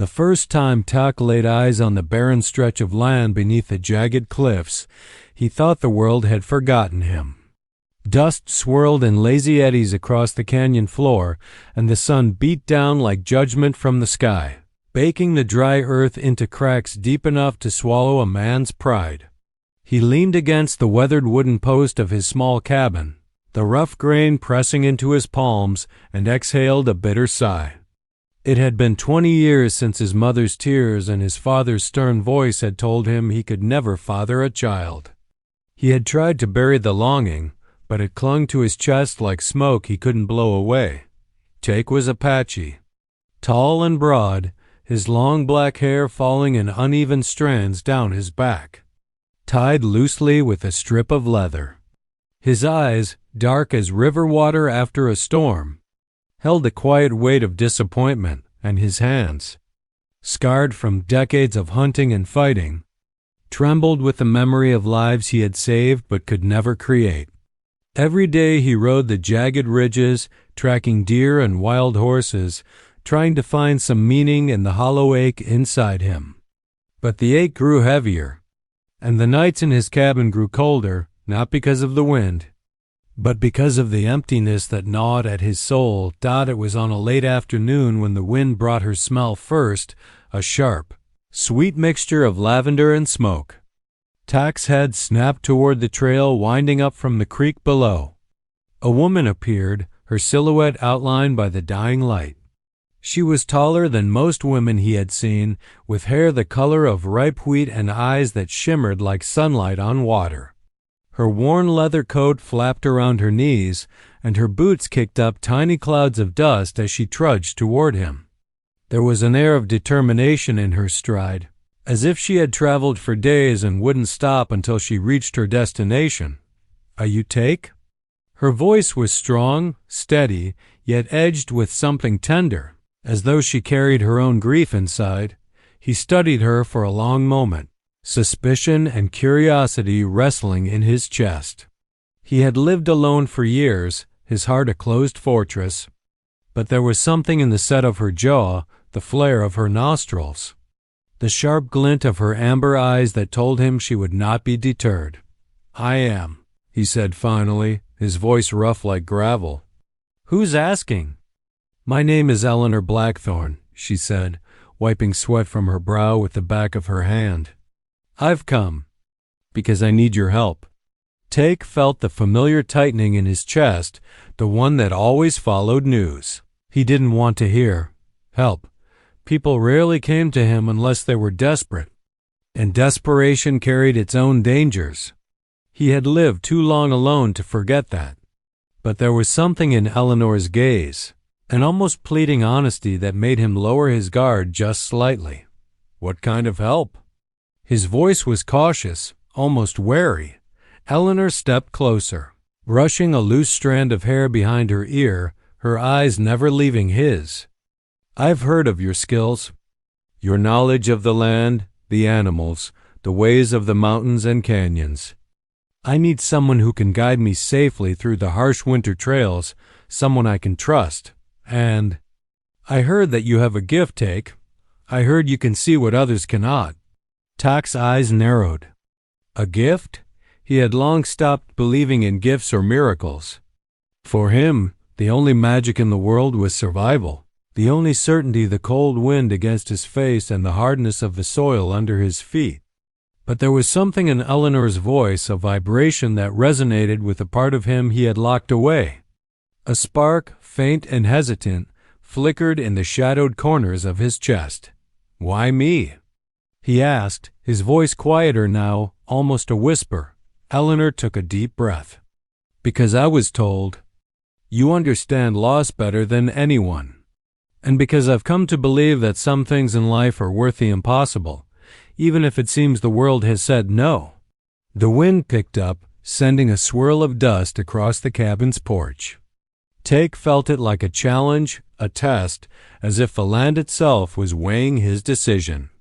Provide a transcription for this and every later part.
The first time Tahke laid eyes on the barren stretch of land beneath the jagged cliffs, he thought the world had forgotten him. Dust swirled in lazy eddies across the canyon floor, and the sun beat down like judgment from the sky, baking the dry earth into cracks deep enough to swallow a man's pride. He leaned against the weathered wooden post of his small cabin, the rough grain pressing into his palms, and exhaled a bitter sigh. It had been 20 years since his mother's tears and his father's stern voice had told him he could never father a child. He had tried to bury the longing, but it clung to his chest like smoke he couldn't blow away. Tahke was Apache. Tall and broad, his long black hair falling in uneven strands down his back, tied loosely with a strip of leather. His eyes, dark as river water after a storm, held the quiet weight of disappointment, and his hands, scarred from decades of hunting and fighting, trembled with the memory of lives he had saved but could never create. Every day he rode the jagged ridges, tracking deer and wild horses, trying to find some meaning in the hollow ache inside him. But the ache grew heavier, and the nights in his cabin grew colder, not because of the wind, but because of the emptiness that gnawed at his soul. It was on a late afternoon when the wind brought her smell first, a sharp, sweet mixture of lavender and smoke. Tahke's head snapped toward the trail winding up from the creek below. A woman appeared, her silhouette outlined by the dying light. She was taller than most women he had seen, with hair the color of ripe wheat and eyes that shimmered like sunlight on water. Her worn leather coat flapped around her knees, and her boots kicked up tiny clouds of dust as she trudged toward him. There was an air of determination in her stride, as if she had traveled for days and wouldn't stop until she reached her destination. "Are you Tahke?" Her voice was strong, steady, yet edged with something tender, as though she carried her own grief inside. He studied her for a long moment, suspicion and curiosity wrestling in his chest. He had lived alone for years, his heart a closed fortress, but there was something in the set of her jaw, the flare of her nostrils, the sharp glint of her amber eyes that told him she would not be deterred. "I am," he said finally, his voice rough like gravel. "Who's asking?" "My name is Eleanor Blackthorn," she said, wiping sweat from her brow with the back of her hand. "I've come because I need your help." Tahke felt the familiar tightening in his chest, the one that always followed news. He didn't want to hear. Help. People rarely came to him unless they were desperate, and desperation carried its own dangers. He had lived too long alone to forget that. But there was something in Eleanor's gaze, an almost pleading honesty that made him lower his guard just slightly. "What kind of help?" His voice was cautious, almost wary. Eleanor stepped closer, brushing a loose strand of hair behind her ear, her eyes never leaving his. "I've heard of your skills, your knowledge of the land, the animals, the ways of the mountains and canyons. I need someone who can guide me safely through the harsh winter trails, someone I can trust. And I heard that you have a gift, Tahke. I heard you can see what others cannot." Tahke's eyes narrowed. A gift? He had long stopped believing in gifts or miracles. For him, the only magic in the world was survival. The only certainty, the cold wind against his face and the hardness of the soil under his feet. But there was something in Eleanor's voice, a vibration that resonated with a part of him he had locked away. A spark, faint and hesitant, flickered in the shadowed corners of his chest. "Why me?" he asked, his voice quieter now, almost a whisper. Eleanor took a deep breath. "Because I was told you understand loss better than anyone. And because I've come to believe that some things in life are worth the impossible, even if it seems the world has said no." The wind picked up, sending a swirl of dust across the cabin's porch. Tahke felt it like a challenge, a test, as if the land itself was weighing his decision.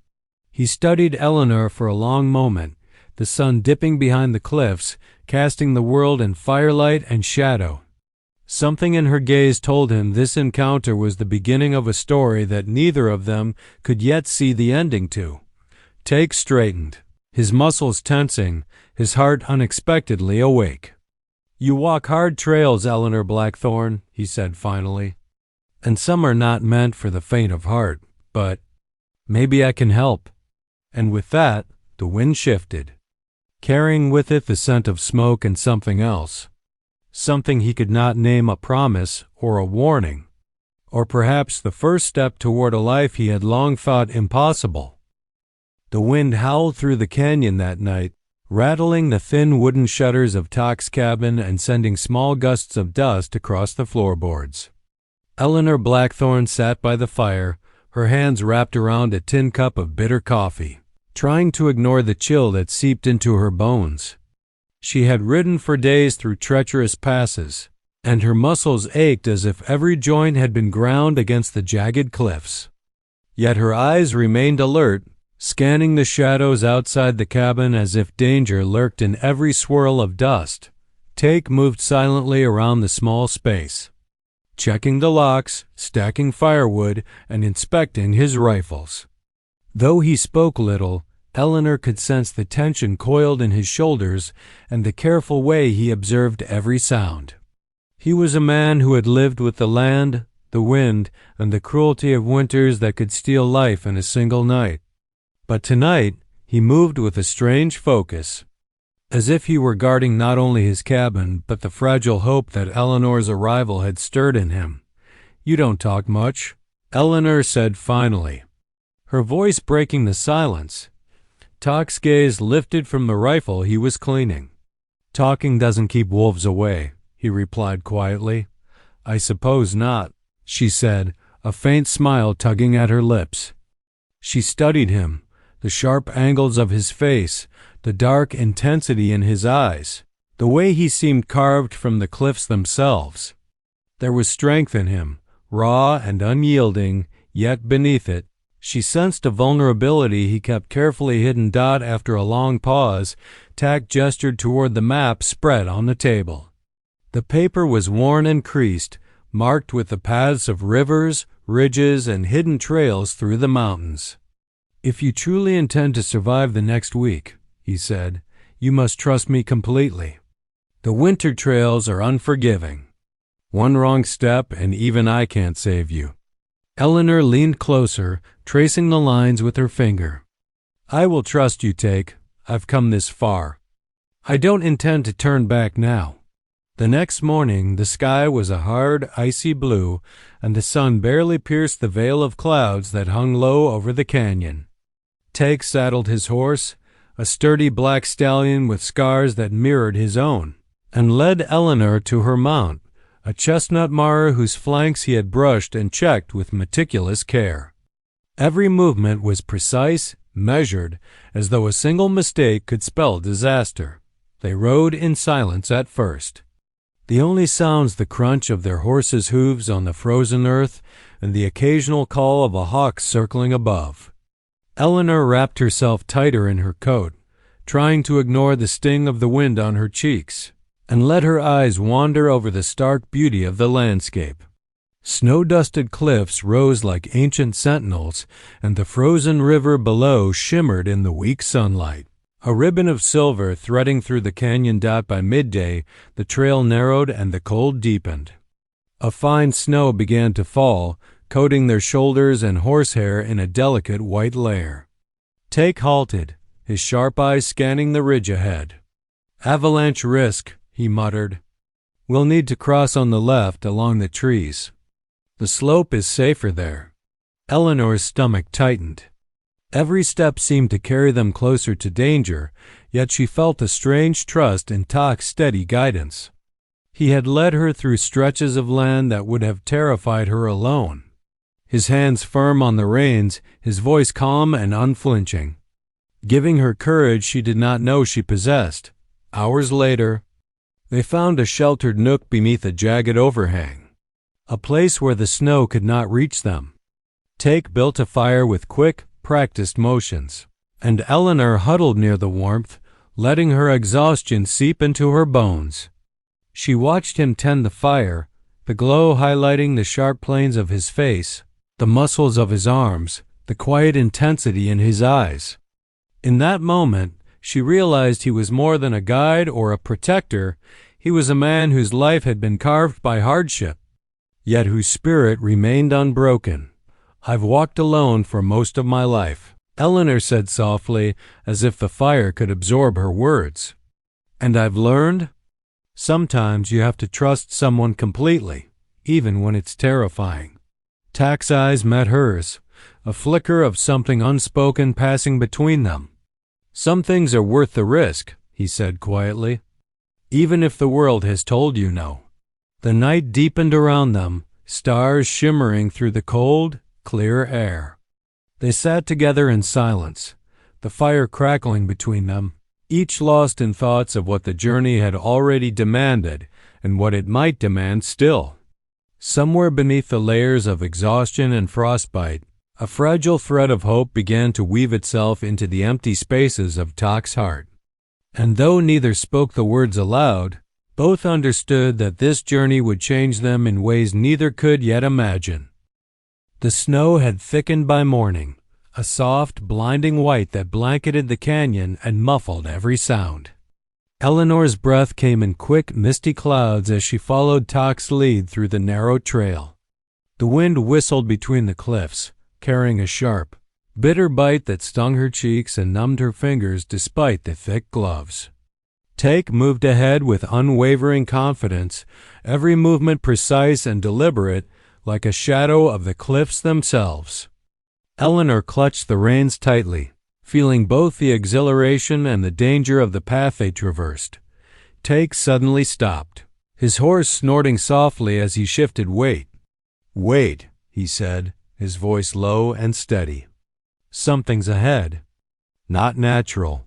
He studied Eleanor for a long moment, the sun dipping behind the cliffs, casting the world in firelight and shadow. Something in her gaze told him this encounter was the beginning of a story that neither of them could yet see the ending to. Tahke straightened, his muscles tensing, his heart unexpectedly awake. "You walk hard trails, Eleanor Blackthorn," he said finally. "And some are not meant for the faint of heart, but maybe I can help." And with that, the wind shifted, carrying with it the scent of smoke and something else. Something he could not name, a promise or a warning, or perhaps the first step toward a life he had long thought impossible. The wind howled through the canyon that night, rattling the thin wooden shutters of Tahke's cabin and sending small gusts of dust across the floorboards. Eleanor Blackthorn sat by the fire, her hands wrapped around a tin cup of bitter coffee, trying to ignore the chill that seeped into her bones. She had ridden for days through treacherous passes, and her muscles ached as if every joint had been ground against the jagged cliffs. Yet her eyes remained alert, scanning the shadows outside the cabin as if danger lurked in every swirl of dust. Tahke moved silently around the small space, checking the locks, stacking firewood, and inspecting his rifles. Though he spoke little, Eleanor could sense the tension coiled in his shoulders and the careful way he observed every sound. He was a man who had lived with the land, the wind, and the cruelty of winters that could steal life in a single night. But tonight, he moved with a strange focus, as if he were guarding not only his cabin, but the fragile hope that Eleanor's arrival had stirred in him. "You don't talk much," Eleanor said finally, her voice breaking the silence. Tahke's gaze lifted from the rifle he was cleaning. "Talking doesn't keep wolves away," he replied quietly. "I suppose not," she said, a faint smile tugging at her lips. She studied him, the sharp angles of his face, the dark intensity in his eyes, the way he seemed carved from the cliffs themselves. There was strength in him, raw and unyielding, yet beneath it, she sensed a vulnerability he kept carefully hidden. After a long pause, Tahke gestured toward the map spread on the table. The paper was worn and creased, marked with the paths of rivers, ridges, and hidden trails through the mountains. "If you truly intend to survive the next week," he said, "you must trust me completely. The winter trails are unforgiving. One wrong step and even I can't save you." Eleanor leaned closer, tracing the lines with her finger. "I will trust you, Tahke. I've come this far. I don't intend to turn back now." The next morning, the sky was a hard, icy blue, and the sun barely pierced the veil of clouds that hung low over the canyon. Tahke saddled his horse, a sturdy black stallion with scars that mirrored his own, and led Eleanor to her mount, a chestnut mare whose flanks he had brushed and checked with meticulous care. Every movement was precise, measured, as though a single mistake could spell disaster. They rode in silence at first, the only sounds the crunch of their horses' hooves on the frozen earth and the occasional call of a hawk circling above. Eleanor wrapped herself tighter in her coat, trying to ignore the sting of the wind on her cheeks, and let her eyes wander over the stark beauty of the landscape. Snow-dusted cliffs rose like ancient sentinels, and the frozen river below shimmered in the weak sunlight, a ribbon of silver threading through the canyon. By midday, the trail narrowed and the cold deepened. A fine snow began to fall, coating their shoulders and horsehair in a delicate white layer. Tahke halted, his sharp eyes scanning the ridge ahead. "Avalanche risk," he muttered. "We'll need to cross on the left along the trees. The slope is safer there." Eleanor's stomach tightened. Every step seemed to carry them closer to danger, yet she felt a strange trust in Tahke's steady guidance. He had led her through stretches of land that would have terrified her alone, his hands firm on the reins, his voice calm and unflinching, giving her courage she did not know she possessed. Hours later, they found a sheltered nook beneath a jagged overhang, a place where the snow could not reach them. Tahke built a fire with quick, practiced motions, and Eleanor huddled near the warmth, letting her exhaustion seep into her bones. She watched him tend the fire, the glow highlighting the sharp planes of his face, the muscles of his arms, the quiet intensity in his eyes. In that moment, she realized he was more than a guide or a protector. He was a man whose life had been carved by hardship, yet whose spirit remained unbroken. "I've walked alone for most of my life," Eleanor said softly, as if the fire could absorb her words. "And I've learned, sometimes you have to trust someone completely, even when it's terrifying." Tahke's eyes met hers, a flicker of something unspoken passing between them. "Some things are worth the risk," he said quietly, "even if the world has told you no." The night deepened around them, stars shimmering through the cold, clear air. They sat together in silence, the fire crackling between them, each lost in thoughts of what the journey had already demanded and what it might demand still. Somewhere beneath the layers of exhaustion and frostbite, a fragile thread of hope began to weave itself into the empty spaces of Tahke's heart. And though neither spoke the words aloud, both understood that this journey would change them in ways neither could yet imagine. The snow had thickened by morning, a soft, blinding white that blanketed the canyon and muffled every sound. Eleanor's breath came in quick, misty clouds as she followed Tahke's lead through the narrow trail. The wind whistled between the cliffs, carrying a sharp, bitter bite that stung her cheeks and numbed her fingers despite the thick gloves. Tahke moved ahead with unwavering confidence, every movement precise and deliberate, like a shadow of the cliffs themselves. Eleanor clutched the reins tightly, feeling both the exhilaration and the danger of the path they traversed. Tahke suddenly stopped, his horse snorting softly as he shifted weight. "Wait," he said, his voice low and steady. "Something's ahead." "Not natural."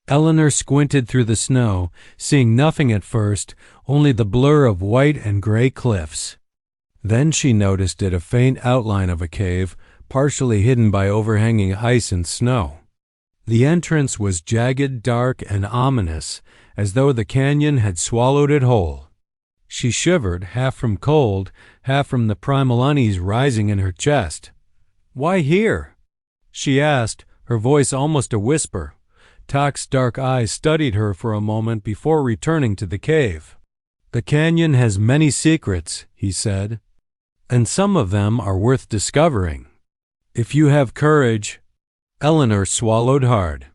Eleanor squinted through the snow, seeing nothing at first, only the blur of white and gray cliffs. Then she noticed it, a faint outline of a cave, partially hidden by overhanging ice and snow. The entrance was jagged, dark, and ominous, as though the canyon had swallowed it whole. She shivered, half from cold, half from the primal unease rising in her chest. "Why here?" she asked, her voice almost a whisper. Tahke's dark eyes studied her for a moment before returning to the cave. "The canyon has many secrets," he said, "and some of them are worth discovering. If you have courage." Eleanor swallowed hard.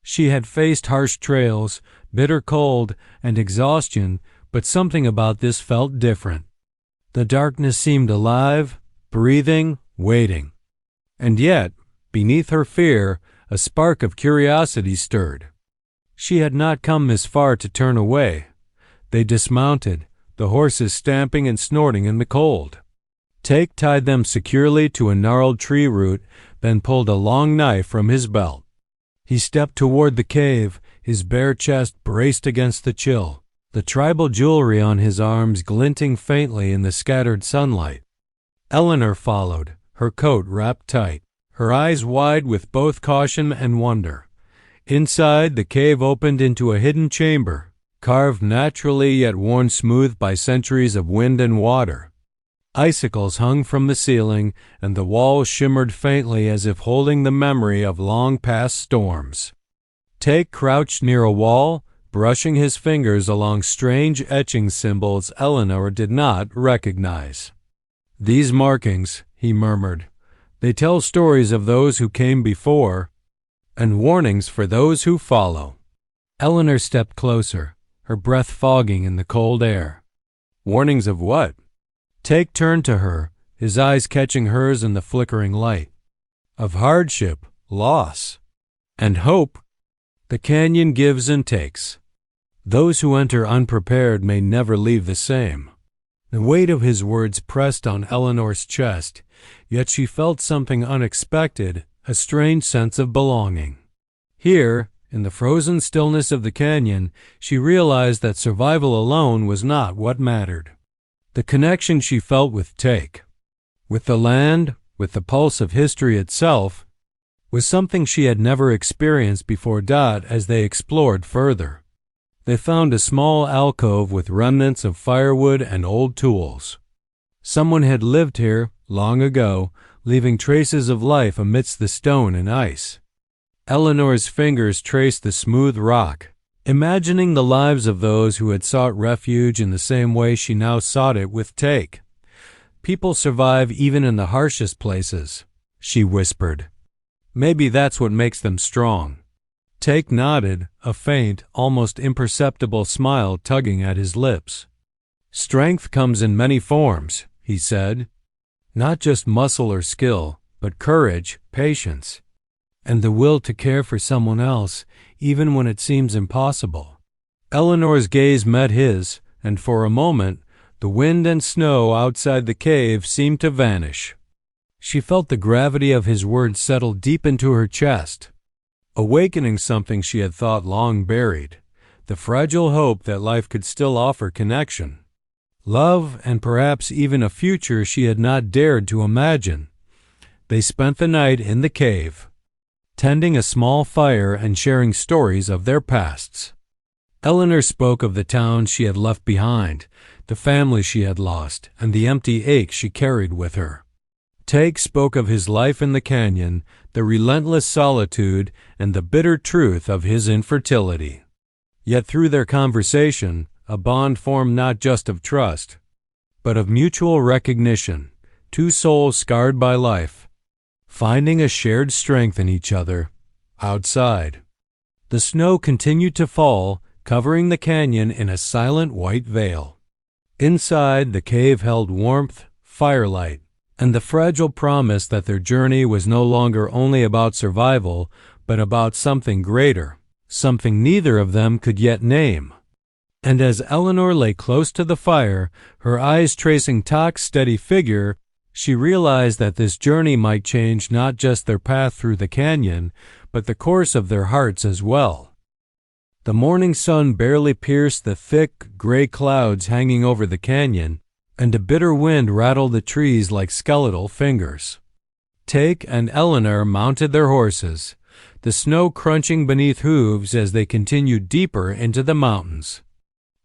She had faced harsh trails, bitter cold, and exhaustion, but something about this felt different. The darkness seemed alive, breathing, waiting. And yet, beneath her fear, a spark of curiosity stirred. She had not come this far to turn away. They dismounted, the horses stamping and snorting in the cold. Tahke tied them securely to a gnarled tree root, then pulled a long knife from his belt. He stepped toward the cave, his bare chest braced against the chill, the tribal jewelry on his arms glinting faintly in the scattered sunlight. Eleanor followed, her coat wrapped tight, her eyes wide with both caution and wonder. Inside, the cave opened into a hidden chamber, carved naturally yet worn smooth by centuries of wind and water. Icicles hung from the ceiling, and the walls shimmered faintly as if holding the memory of long-past storms. Tahke crouched near a wall, brushing his fingers along strange etching symbols Eleanor did not recognize. "These markings," he murmured, "they tell stories of those who came before, and warnings for those who follow." Eleanor stepped closer, her breath fogging in the cold air. "Warnings of what?" Tahke turned to her, his eyes catching hers in the flickering light. "Of hardship, loss, and hope. The canyon gives and takes. Those who enter unprepared may never leave the same." The weight of his words pressed on Eleanor's chest, yet she felt something unexpected, a strange sense of belonging. Here, in the frozen stillness of the canyon, she realized that survival alone was not what mattered. The connection she felt with Tahke, with the land, with the pulse of history itself, was something she had never experienced before. As they explored further, they found a small alcove with remnants of firewood and old tools. Someone had lived here long ago, leaving traces of life amidst the stone and ice. Eleanor's fingers traced the smooth rock, imagining the lives of those who had sought refuge in the same way she now sought it with Tahke. People survive even in the harshest places, she whispered. Maybe that's what makes them strong. Tahke nodded, a faint, almost imperceptible smile tugging at his lips. Strength comes in many forms, he said. Not just muscle or skill, but courage, patience, and the will to care for someone else, even when it seems impossible. Eleanor's gaze met his, and for a moment, the wind and snow outside the cave seemed to vanish. She felt the gravity of his words settle deep into her chest, awakening something she had thought long buried, the fragile hope that life could still offer connection, love, and perhaps even a future she had not dared to imagine. They spent the night in the cave, tending a small fire and sharing stories of their pasts. Eleanor spoke of the town she had left behind, the family she had lost, and the empty ache she carried with her. Tahke spoke of his life in the canyon, the relentless solitude, and the bitter truth of his infertility. Yet through their conversation, a bond formed not just of trust, but of mutual recognition, two souls scarred by life, finding a shared strength in each other, outside. The snow continued to fall, covering the canyon in a silent white veil. Inside, the cave held warmth, firelight, and the fragile promise that their journey was no longer only about survival, but about something greater, something neither of them could yet name. And as Eleanor lay close to the fire, her eyes tracing Tahke's steady figure, she realized that this journey might change not just their path through the canyon, but the course of their hearts as well. The morning sun barely pierced the thick, gray clouds hanging over the canyon, and a bitter wind rattled the trees like skeletal fingers. Tahke and Eleanor mounted their horses, the snow crunching beneath hooves as they continued deeper into the mountains.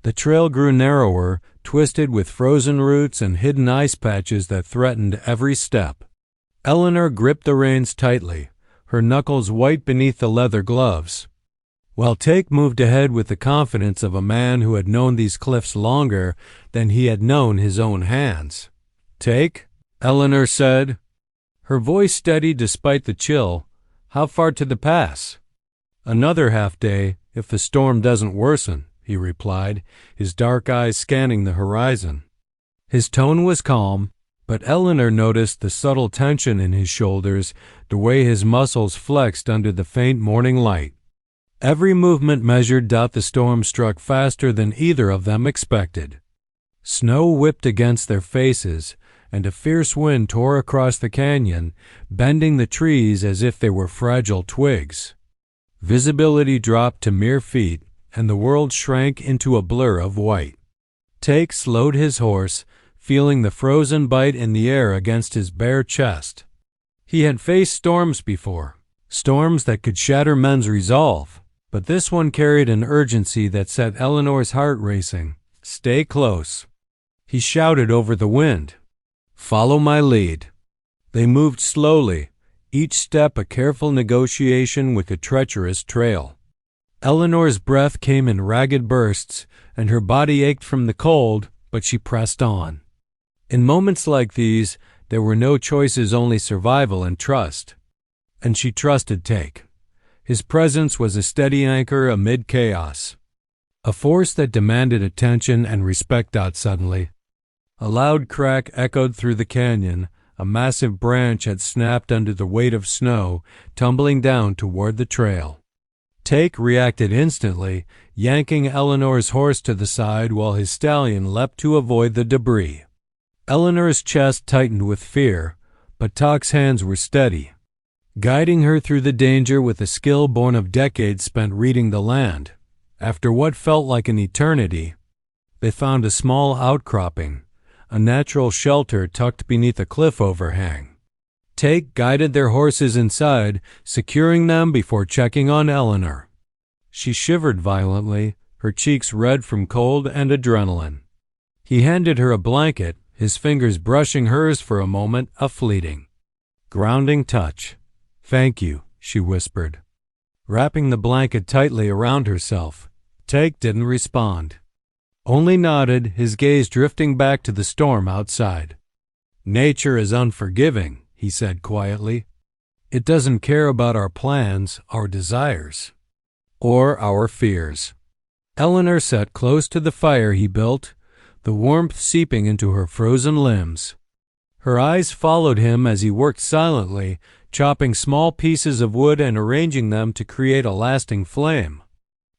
The trail grew narrower, twisted with frozen roots and hidden ice patches that threatened every step. Eleanor gripped the reins tightly, her knuckles white beneath the leather gloves, while Tahke moved ahead with the confidence of a man who had known these cliffs longer than he had known his own hands. "Tahke," Eleanor said, her voice steady despite the chill. "How far to the pass?" "Another half-day, if the storm doesn't worsen," he replied, his dark eyes scanning the horizon. His tone was calm, but Eleanor noticed the subtle tension in his shoulders, the way his muscles flexed under the faint morning light. Every movement measured. The storm struck faster than either of them expected. Snow whipped against their faces, and a fierce wind tore across the canyon, bending the trees as if they were fragile twigs. Visibility dropped to mere feet, and the world shrank into a blur of white. Tahke slowed his horse, feeling the frozen bite in the air against his bare chest. He had faced storms before, storms that could shatter men's resolve, but this one carried an urgency that set Eleanor's heart racing. "Stay close," he shouted over the wind. "Follow my lead." They moved slowly, each step a careful negotiation with the treacherous trail. Eleanor's breath came in ragged bursts, and her body ached from the cold, but she pressed on. In moments like these, there were no choices, only survival and trust. And she trusted Tahke. His presence was a steady anchor amid chaos, a force that demanded attention and respect. Suddenly, a loud crack echoed through the canyon. A massive branch had snapped under the weight of snow, tumbling down toward the trail. Tahke reacted instantly, yanking Eleanor's horse to the side while his stallion leapt to avoid the debris. Eleanor's chest tightened with fear, but Tahke's hands were steady, guiding her through the danger with a skill born of decades spent reading the land. After what felt like an eternity, they found a small outcropping, a natural shelter tucked beneath a cliff overhang. Tahke guided their horses inside, securing them before checking on Eleanor. She shivered violently, her cheeks red from cold and adrenaline. He handed her a blanket, his fingers brushing hers for a moment, a fleeting, grounding touch. "Thank you," she whispered, wrapping the blanket tightly around herself. Tahke didn't respond, only nodded, his gaze drifting back to the storm outside. "Nature is unforgiving," he said quietly. "It doesn't care about our plans, our desires, or our fears." Eleanor sat close to the fire he built, the warmth seeping into her frozen limbs. Her eyes followed him as he worked silently, chopping small pieces of wood and arranging them to create a lasting flame.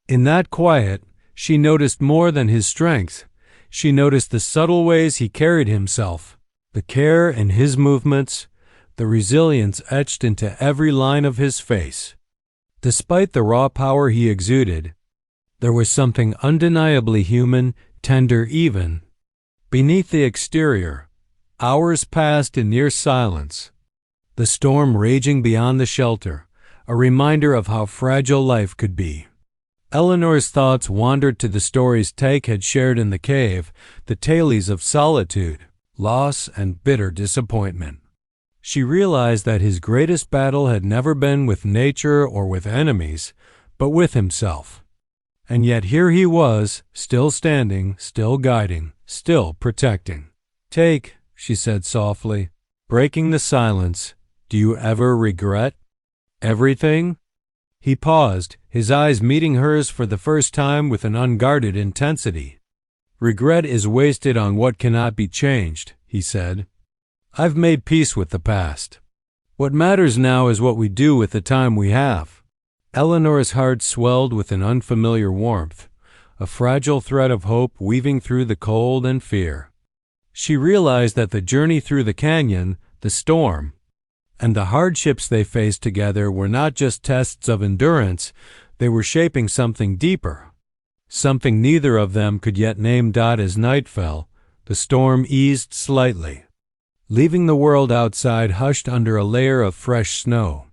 In that quiet, she noticed more than his strength. She noticed the subtle ways he carried himself, the care in his movements, the resilience etched into every line of his face. Despite the raw power he exuded, there was something undeniably human, tender even. Beneath the exterior, hours passed in near silence, the storm raging beyond the shelter, a reminder of how fragile life could be. Eleanor's thoughts wandered to the stories Tahke had shared in the cave, the tales of solitude, loss, and bitter disappointment. She realized that his greatest battle had never been with nature or with enemies, but with himself. And yet here he was, still standing, still guiding, still protecting. "Tahke," she said softly, breaking the silence, "do you ever regret everything?" He paused, his eyes meeting hers for the first time with an unguarded intensity. "Regret is wasted on what cannot be changed," he said. "I've made peace with the past. What matters now is what we do with the time we have." Eleanor's heart swelled with an unfamiliar warmth, a fragile thread of hope weaving through the cold and fear. She realized that the journey through the canyon, the storm, and the hardships they faced together were not just tests of endurance, they were shaping something deeper, something neither of them could yet name. As night fell, the storm eased slightly, leaving the world outside hushed under a layer of fresh snow.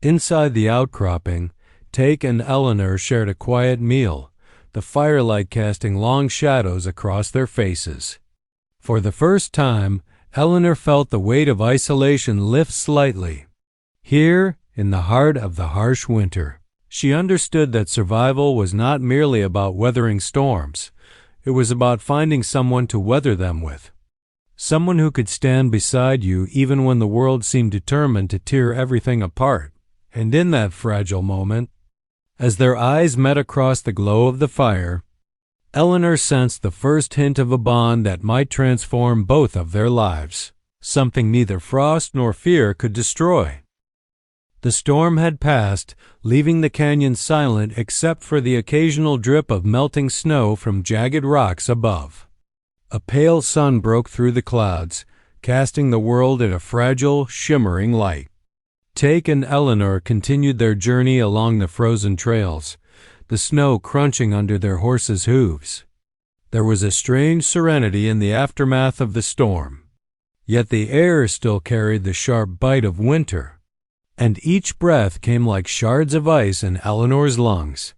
Inside the outcropping, Tahke and Eleanor shared a quiet meal, the firelight casting long shadows across their faces. For the first time, Eleanor felt the weight of isolation lift slightly. Here, in the heart of the harsh winter, she understood that survival was not merely about weathering storms. It was about finding someone to weather them with. Someone who could stand beside you even when the world seemed determined to tear everything apart. And in that fragile moment, as their eyes met across the glow of the fire, Eleanor sensed the first hint of a bond that might transform both of their lives, something neither frost nor fear could destroy. The storm had passed, leaving the canyon silent except for the occasional drip of melting snow from jagged rocks above. A pale sun broke through the clouds, casting the world in a fragile, shimmering light. Tahke and Eleanor continued their journey along the frozen trails, the snow crunching under their horses' hooves. There was a strange serenity in the aftermath of the storm, yet the air still carried the sharp bite of winter, and each breath came like shards of ice in Eleanor's lungs.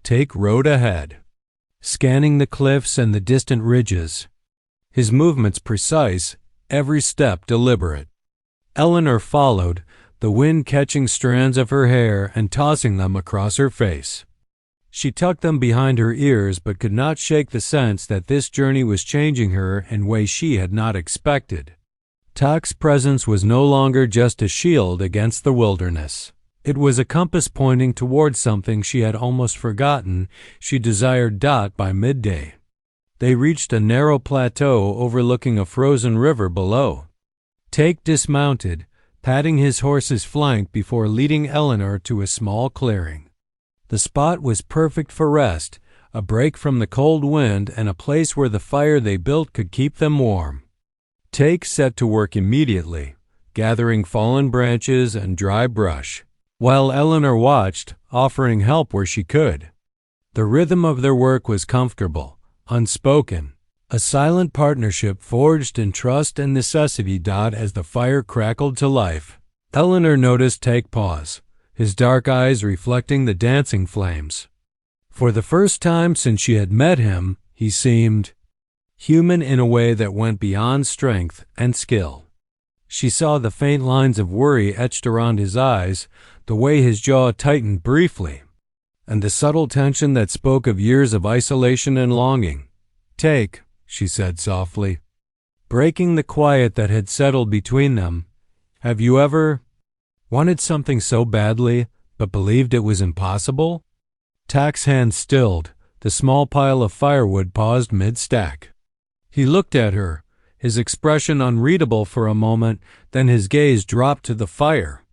Tahke rode ahead, scanning the cliffs and the distant ridges, his movements precise, every step deliberate. Eleanor followed, the wind catching strands of her hair and tossing them across her face. She tucked them behind her ears but could not shake the sense that this journey was changing her in ways she had not expected. Tahke's presence was no longer just a shield against the wilderness. It was a compass pointing toward something she had almost forgotten she desired. By midday, they reached a narrow plateau overlooking a frozen river below. Tahke dismounted, patting his horse's flank before leading Eleanor to a small clearing. The spot was perfect for rest, a break from the cold wind and a place where the fire they built could keep them warm. Tahke set to work immediately, gathering fallen branches and dry brush, while Eleanor watched, offering help where she could. The rhythm of their work was comfortable, unspoken, a silent partnership forged in trust and necessity. As the fire crackled to life, Eleanor noticed Tahke pause, his dark eyes reflecting the dancing flames. For the first time since she had met him, he seemed human in a way that went beyond strength and skill. She saw the faint lines of worry etched around his eyes, the way his jaw tightened briefly, and the subtle tension that spoke of years of isolation and longing. "Take," she said softly, breaking the quiet that had settled between them. "Have you ever wanted something so badly, but believed it was impossible?" Tahke's hand stilled. The small pile of firewood paused mid-stack. He looked at her, his expression unreadable for a moment, then his gaze dropped to the fire.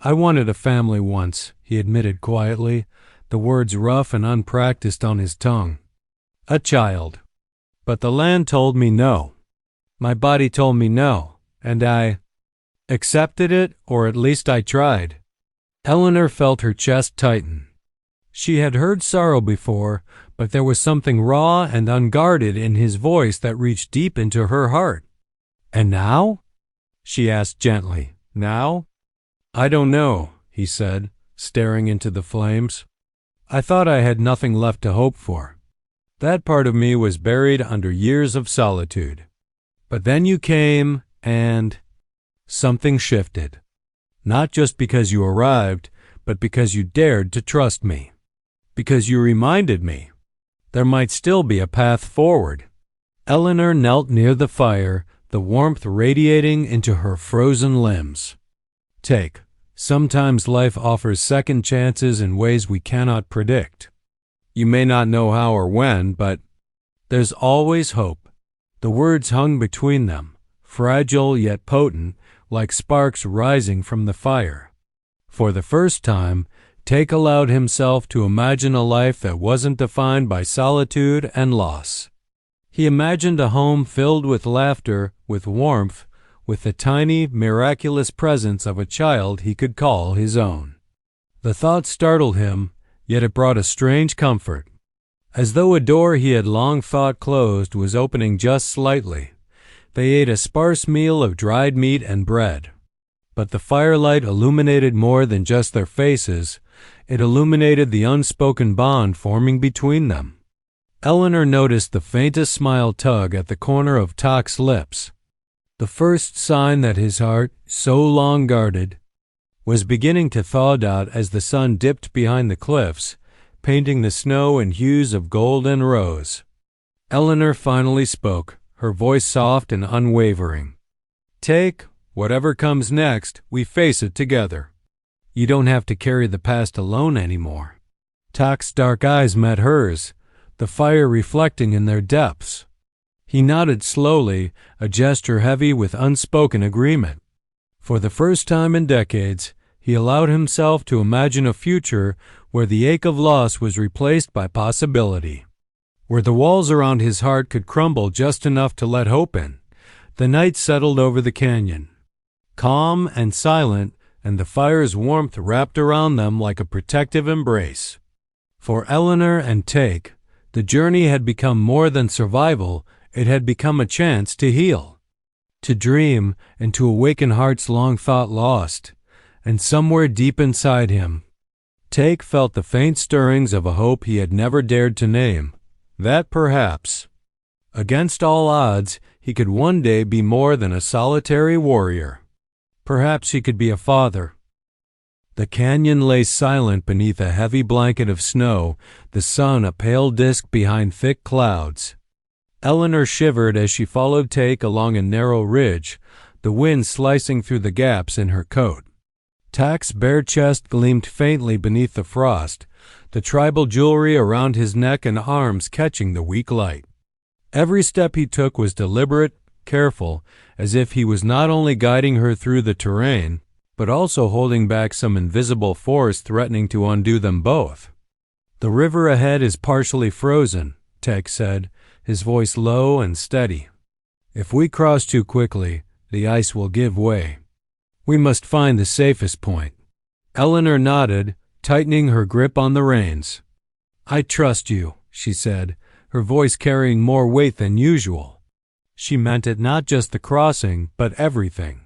"I wanted a family once," he admitted quietly, the words rough and unpracticed on his tongue. "A child. But the land told me no. My body told me no, and I accepted it, or at least I tried." Eleanor felt her chest tighten. She had heard sorrow before, but there was something raw and unguarded in his voice that reached deep into her heart. "And now?" she asked gently. "Now?" "I don't know," he said, staring into the flames. "I thought I had nothing left to hope for. That part of me was buried under years of solitude. But then you came, and something shifted. Not just because you arrived, but because you dared to trust me. Because you reminded me there might still be a path forward." Eleanor knelt near the fire, the warmth radiating into her frozen limbs. "Take. Sometimes life offers second chances in ways we cannot predict. You may not know how or when, but there's always hope." The words hung between them, fragile yet potent, like sparks rising from the fire. For the first time, Tahke allowed himself to imagine a life that wasn't defined by solitude and loss. He imagined a home filled with laughter, with warmth, with the tiny, miraculous presence of a child he could call his own. The thought startled him, yet it brought a strange comfort. As though a door he had long thought closed was opening just slightly. They ate a sparse meal of dried meat and bread. But the firelight illuminated more than just their faces. It illuminated the unspoken bond forming between them. Eleanor noticed the faintest smile tug at the corner of Tahke's lips, the first sign that his heart, so long guarded, was beginning to thaw out as the sun dipped behind the cliffs, painting the snow in hues of gold and rose. Eleanor finally spoke, her voice soft and unwavering. "Tahke, whatever comes next, we face it together. You don't have to carry the past alone anymore." Tahke's dark eyes met hers, the fire reflecting in their depths. He nodded slowly, a gesture heavy with unspoken agreement. For the first time in decades, he allowed himself to imagine a future where the ache of loss was replaced by possibility, where the walls around his heart could crumble just enough to let hope in. The night settled over the canyon, calm and silent, and the fire's warmth wrapped around them like a protective embrace. For Eleanor and Tahke, the journey had become more than survival. It had become a chance to heal, to dream, and to awaken hearts long thought lost. And somewhere deep inside him, Tahke felt the faint stirrings of a hope he had never dared to name, that perhaps, against all odds, he could one day be more than a solitary warrior. Perhaps he could be a father. The canyon lay silent beneath a heavy blanket of snow, the sun a pale disk behind thick clouds. Eleanor shivered as she followed Tahke along a narrow ridge, the wind slicing through the gaps in her coat. Tahke's bare chest gleamed faintly beneath the frost, the tribal jewelry around his neck and arms catching the weak light. Every step he took was deliberate, careful, as if he was not only guiding her through the terrain, but also holding back some invisible force threatening to undo them both. "The river ahead is partially frozen," Tahke said, his voice low and steady. "If we cross too quickly, the ice will give way. We must find the safest point." Eleanor nodded, tightening her grip on the reins. "I trust you," she said, her voice carrying more weight than usual. She meant it not just the crossing, but everything.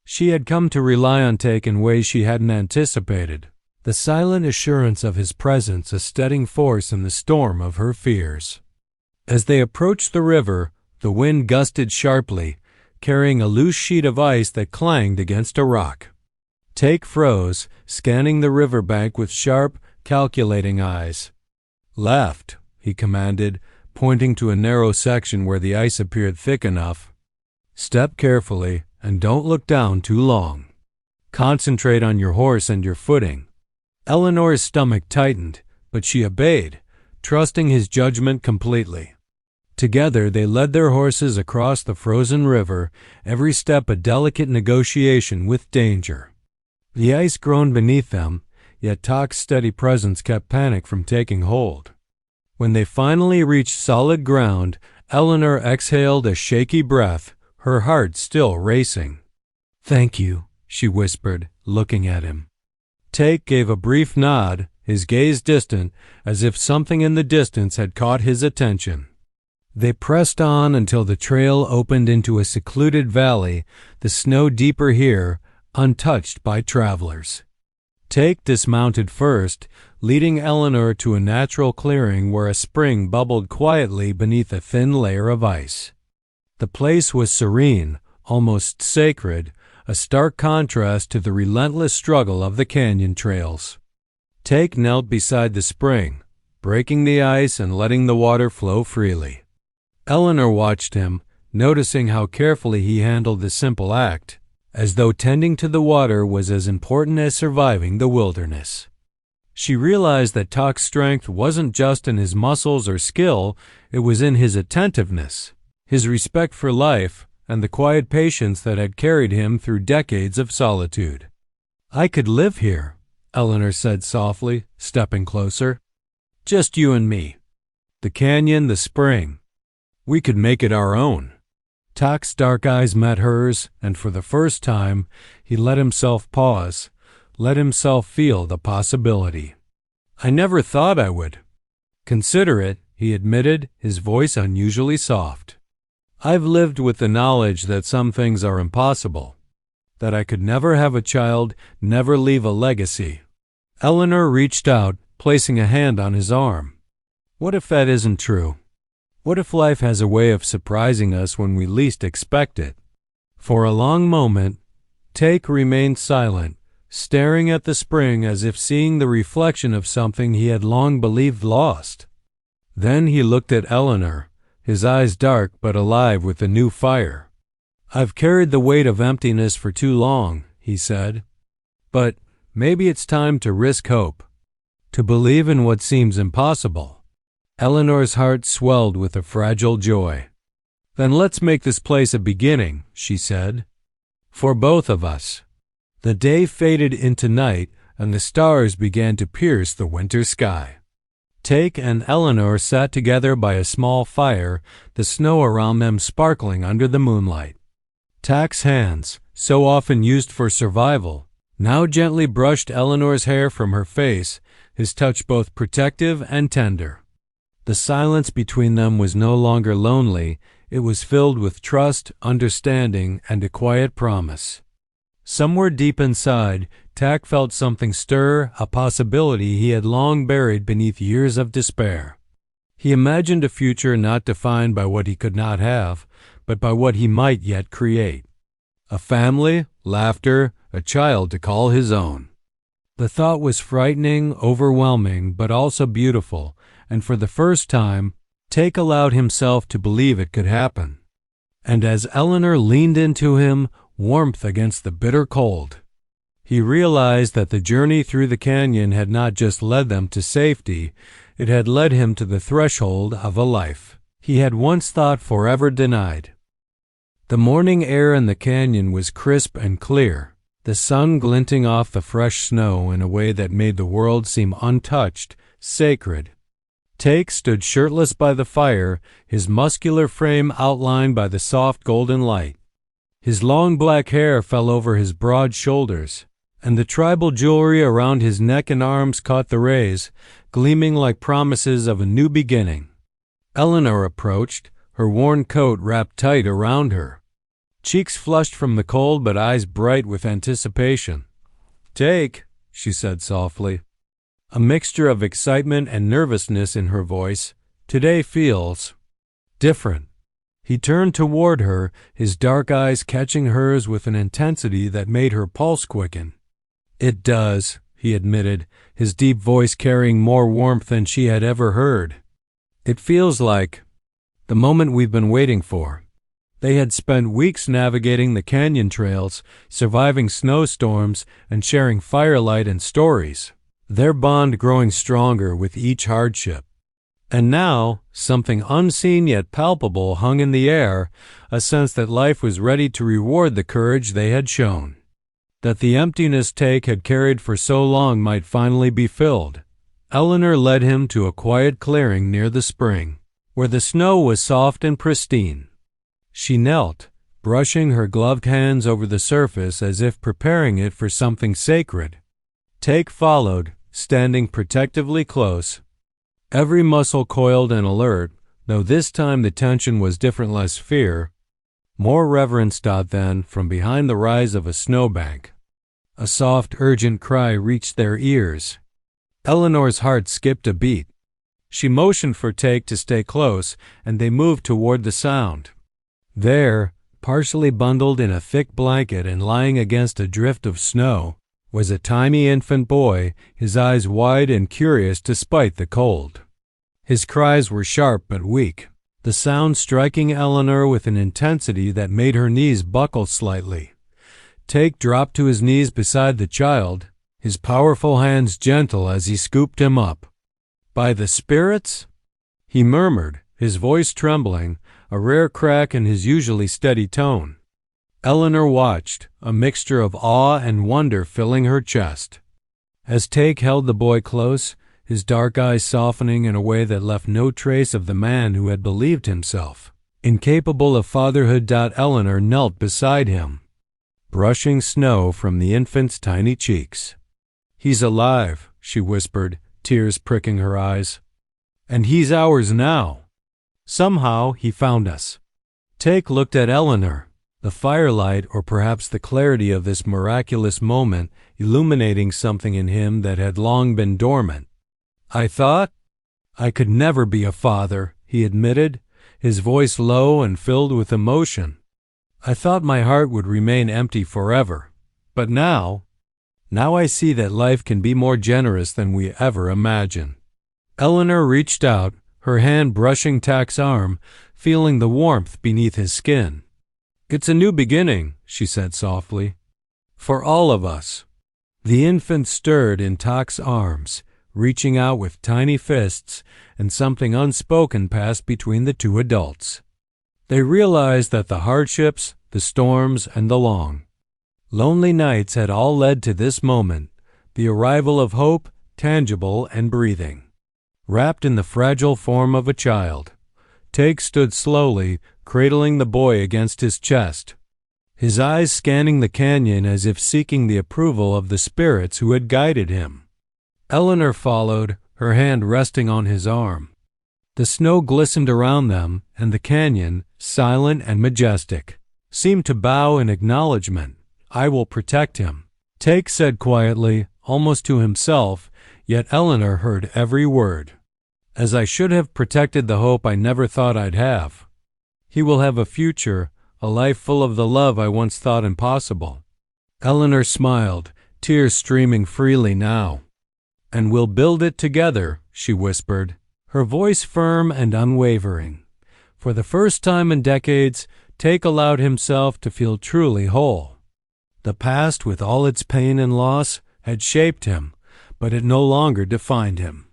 She had come to rely on Tahke in ways she hadn't anticipated, the silent assurance of his presence a steadying force in the storm of her fears. As they approached the river, The wind gusted sharply, carrying a loose sheet of ice that clanged against a rock. Tahke froze, scanning the riverbank with sharp, calculating eyes. "Left," he commanded, pointing to a narrow section where the ice appeared thick enough. "Step carefully, and don't look down too long. Concentrate on your horse and your footing." Eleanor's stomach tightened, but she obeyed, trusting his judgment completely. Together they led their horses across the frozen river, every step a delicate negotiation with danger. The ice groaned beneath them, yet Tahke's steady presence kept panic from taking hold. When they finally reached solid ground, Eleanor exhaled a shaky breath, her heart still racing. "Thank you," she whispered, looking at him. Tahke gave a brief nod, his gaze distant, as if something in the distance had caught his attention. They pressed on until the trail opened into a secluded valley, the snow deeper here, untouched by travelers. Tahke dismounted first, leading Eleanor to a natural clearing where a spring bubbled quietly beneath a thin layer of ice. The place was serene, almost sacred, a stark contrast to the relentless struggle of the canyon trails. Tahke knelt beside the spring, breaking the ice and letting the water flow freely. Eleanor watched him, noticing how carefully he handled the simple act, as though tending to the water was as important as surviving the wilderness. She realized that Tahke's strength wasn't just in his muscles or skill, it was in his attentiveness, his respect for life, and the quiet patience that had carried him through decades of solitude. "I could live here," Eleanor said softly, stepping closer. "Just you and me. The canyon, the spring. We could make it our own." Tahke's dark eyes met hers, and for the first time, he let himself pause, let himself feel the possibility. "I never thought I would." "Consider it," he admitted, his voice unusually soft. "I've lived with the knowledge that some things are impossible, that I could never have a child, never leave a legacy." Eleanor reached out, placing a hand on his arm. "What if that isn't true? What if life has a way of surprising us when we least expect it?" For a long moment, Tahke remained silent, staring at the spring as if seeing the reflection of something he had long believed lost. Then he looked at Eleanor, his eyes dark but alive with a new fire. "I've carried the weight of emptiness for too long," he said. "But maybe it's time to risk hope, to believe in what seems impossible." Eleanor's heart swelled with a fragile joy. "Then let's make this place a beginning," she said. "For both of us." The day faded into night, and the stars began to pierce the winter sky. Tahke and Eleanor sat together by a small fire, the snow around them sparkling under the moonlight. Tahke's hands, so often used for survival, now gently brushed Eleanor's hair from her face, his touch both protective and tender. The silence between them was no longer lonely, it was filled with trust, understanding, and a quiet promise. Somewhere deep inside, Tahke felt something stir, a possibility he had long buried beneath years of despair. He imagined a future not defined by what he could not have, but by what he might yet create. A family, laughter, a child to call his own. The thought was frightening, overwhelming, but also beautiful, and for the first time, Tahke allowed himself to believe it could happen. And as Eleanor leaned into him, warmth against the bitter cold, he realized that the journey through the canyon had not just led them to safety, it had led him to the threshold of a life he had once thought forever denied. The morning air in the canyon was crisp and clear, the sun glinting off the fresh snow in a way that made the world seem untouched, sacred. Tahke stood shirtless by the fire, his muscular frame outlined by the soft golden light. His long black hair fell over his broad shoulders, and the tribal jewelry around his neck and arms caught the rays, gleaming like promises of a new beginning. Eleanor approached, her worn coat wrapped tight around her. Cheeks flushed from the cold but eyes bright with anticipation. "Tahke," she said softly, a mixture of excitement and nervousness in her voice, "today feels different." He turned toward her, his dark eyes catching hers with an intensity that made her pulse quicken. "It does," he admitted, his deep voice carrying more warmth than she had ever heard. "It feels like the moment we've been waiting for." They had spent weeks navigating the canyon trails, surviving snowstorms, and sharing firelight and stories, their bond growing stronger with each hardship. And now, something unseen yet palpable hung in the air, a sense that life was ready to reward the courage they had shown. That the emptiness Tahke had carried for so long might finally be filled. Eleanor led him to a quiet clearing near the spring, where the snow was soft and pristine. She knelt, brushing her gloved hands over the surface as if preparing it for something sacred. Tahke followed, standing protectively close, every muscle coiled and alert, though this time the tension was different, less fear, more reverence. Then, from behind the rise of a snowbank, a soft, urgent cry reached their ears. Eleanor's heart skipped a beat. She motioned for Tahke to stay close, and they moved toward the sound. There, partially bundled in a thick blanket and lying against a drift of snow, was a tiny infant boy, his eyes wide and curious despite the cold. His cries were sharp but weak, the sound striking Eleanor with an intensity that made her knees buckle slightly. Tahke dropped to his knees beside the child, his powerful hands gentle as he scooped him up. "By the spirits?" he murmured, his voice trembling, a rare crack in his usually steady tone. Eleanor watched, a mixture of awe and wonder filling her chest. As Tahke held the boy close, his dark eyes softening in a way that left no trace of the man who had believed himself incapable of fatherhood. Eleanor knelt beside him, brushing snow from the infant's tiny cheeks. "He's alive," she whispered, tears pricking her eyes. "And he's ours now. Somehow he found us." Tahke looked at Eleanor, the firelight, or perhaps the clarity of this miraculous moment, illuminating something in him that had long been dormant. "I thought I could never be a father," he admitted, his voice low and filled with emotion. "I thought my heart would remain empty forever. But now I see that life can be more generous than we ever imagined." Eleanor reached out, her hand brushing Tahke's arm, feeling the warmth beneath his skin. "It's a new beginning," she said softly. "For all of us." The infant stirred in Tahke's arms, reaching out with tiny fists, and something unspoken passed between the two adults. They realized that the hardships, the storms, and the long, lonely nights had all led to this moment, the arrival of hope, tangible and breathing. Wrapped in the fragile form of a child, Tahke stood slowly, cradling the boy against his chest, his eyes scanning the canyon as if seeking the approval of the spirits who had guided him. Eleanor followed, her hand resting on his arm. The snow glistened around them, and the canyon, silent and majestic, seemed to bow in acknowledgement. "I will protect him," Tahke said quietly, almost to himself, yet Eleanor heard every word. "As I should have protected the hope I never thought I'd have. He will have a future, a life full of the love I once thought impossible." Eleanor smiled, tears streaming freely now. "And we'll build it together," she whispered, her voice firm and unwavering. For the first time in decades, Tahke allowed himself to feel truly whole. The past, with all its pain and loss, had shaped him, but it no longer defined him.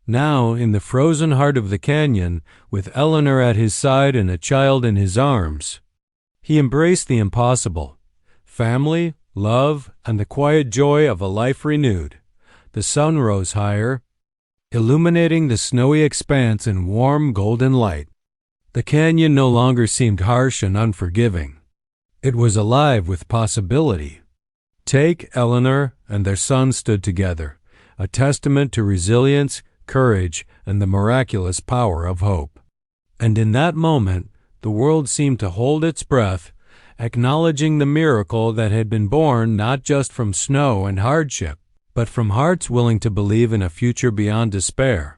Now, in the frozen heart of the canyon, with Eleanor at his side and a child in his arms, he embraced the impossible: family, love, and the quiet joy of a life renewed. The sun rose higher, illuminating the snowy expanse in warm golden light. The canyon no longer seemed harsh and unforgiving. It was alive with possibility. Tahke, Eleanor, and their son stood together, a testament to resilience, courage, and the miraculous power of hope. And in that moment, the world seemed to hold its breath, acknowledging the miracle that had been born not just from snow and hardship, but from hearts willing to believe in a future beyond despair.